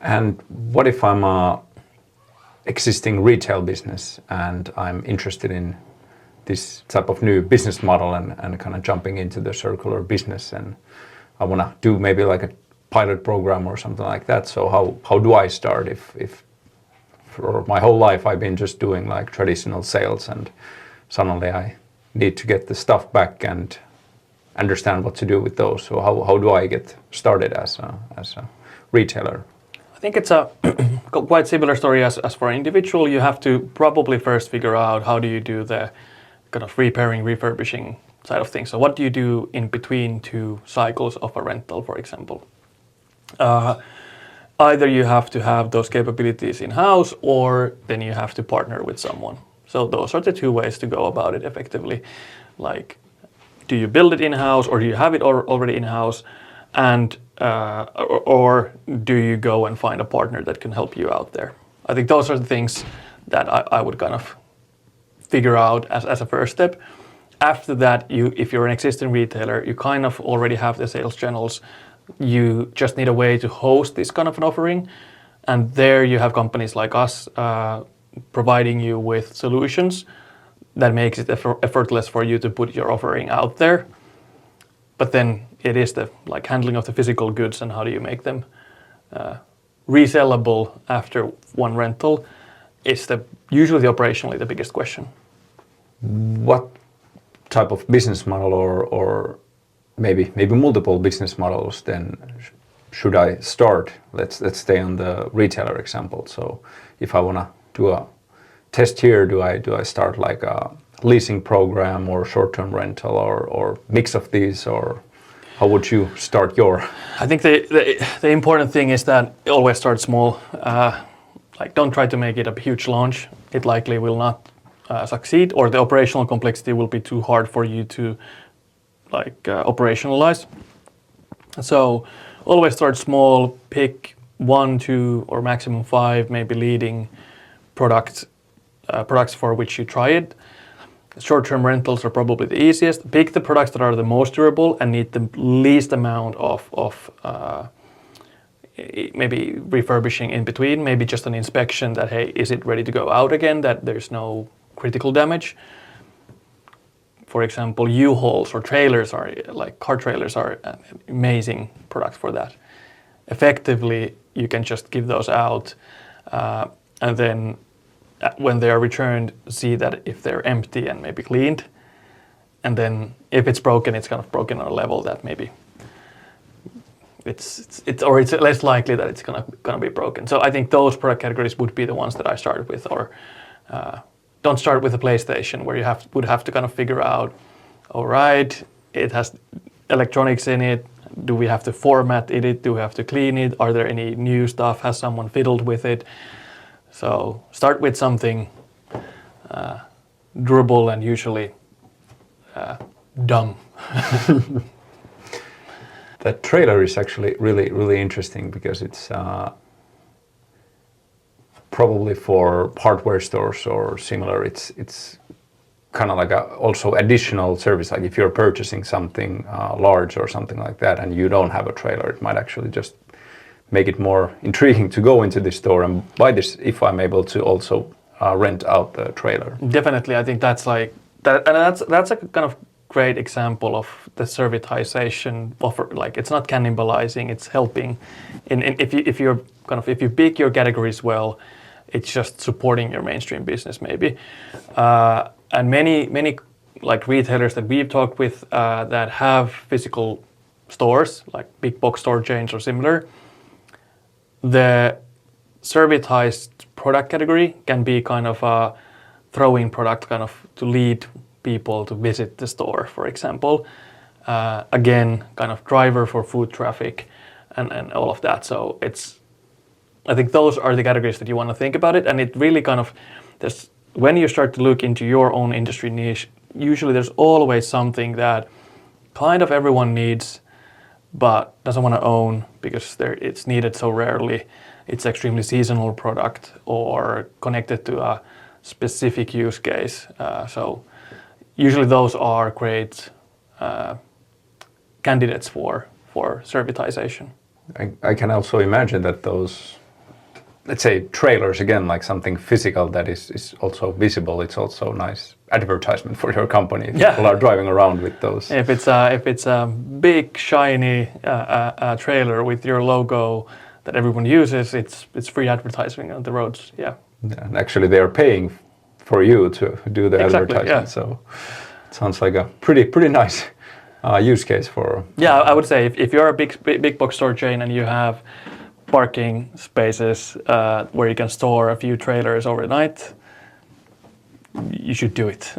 And what if I'm a existing retail business and I'm interested in this type of new business model and kind of jumping into the circular business, and I want to do maybe like a pilot program or something like that. So how do I start if for my whole life I've been just doing like traditional sales, and suddenly I need to get the stuff back and understand what to do with those. So how do I get started as a retailer? I think it's a quite similar story as for an individual. You have to probably first figure out how do you do the kind of repairing, refurbishing side of things. So what do you do in between two cycles of a rental, for example? Either you have to have those capabilities in-house, or then you have to partner with someone. So those are the two ways to go about it effectively. Like, do you build it in-house, or do you have it already in-house? And or do you go and find a partner that can help you out there? I think those are the things that I would kind of figure out as a first step. After that, if you're an existing retailer, you kind of already have the sales channels. You just need a way to host this kind of an offering. And there you have companies like us providing you with solutions that makes it effortless for you to put your offering out there. But then it is the like handling of the physical goods and how do you make them resellable after one rental is usually operationally the biggest question. What type of business model or maybe multiple business models then should I start? Let's stay on the retailer example. So if I want to do a test here, do I start like a leasing program or short-term rental or mix of these, or how would you start your? I think the important thing is that always start small. Like, don't try to make it a huge launch. It likely will not succeed, or the operational complexity will be too hard for you to operationalize. So always start small, pick 1, 2, or maximum 5 maybe leading products for which you try it. Short-term rentals are probably the easiest. Pick the products that are the most durable and need the least amount of maybe refurbishing in between, maybe just an inspection that, hey, is it ready to go out again, that there's no critical damage. For example, U-Hauls or trailers car trailers are an amazing product for that. Effectively, you can just give those out and then when they are returned, see that if they're empty and maybe cleaned. And then if it's broken, it's kind of broken on a level that maybe it's less likely that it's gonna be broken. So I think those product categories would be the ones that I started with, or don't start with a PlayStation where you would have to kind of figure out, all right, it has electronics in it. Do we have to format it? Do we have to clean it? Are there any new stuff? Has someone fiddled with it? So start with something durable and usually dumb. That trailer is actually really interesting because it's probably for hardware stores or similar. It's kind of like also additional service. Like if you're purchasing something large or something like that, and you don't have a trailer, it might actually just make it more intriguing to go into the store and buy this if I'm able to also rent out the trailer. Definitely, I think that's like that, and that's a kind of great example of the servitization offer. Like, it's not cannibalizing; it's helping. If you pick your categories well, it's just supporting your mainstream business maybe. And many like retailers that we've talked with that have physical stores, like big box store chains or similar, the servitized product category can be kind of a throw-in product, kind of to lead people to visit the store, for example. Again, kind of driver for foot traffic and all of that. So I think those are the categories that you want to think about it. And it really kind of, when you start to look into your own industry niche, usually there's always something that kind of everyone needs, but doesn't want to own because it's needed so rarely. It's extremely seasonal product or connected to a specific use case. So usually those are great candidates for servitization. I can also imagine that those let's say trailers again, like something physical that is also visible. It's also nice advertisement for your company. If people are driving around with those. If it's a big shiny trailer with your logo that everyone uses, it's free advertising on the roads. Yeah. And actually, they are paying for you to do the advertisement. Yeah. So it sounds like a pretty nice use case for. Yeah, I would say if you're a big box store chain and you have parking spaces where you can store a few trailers overnight, you should do it.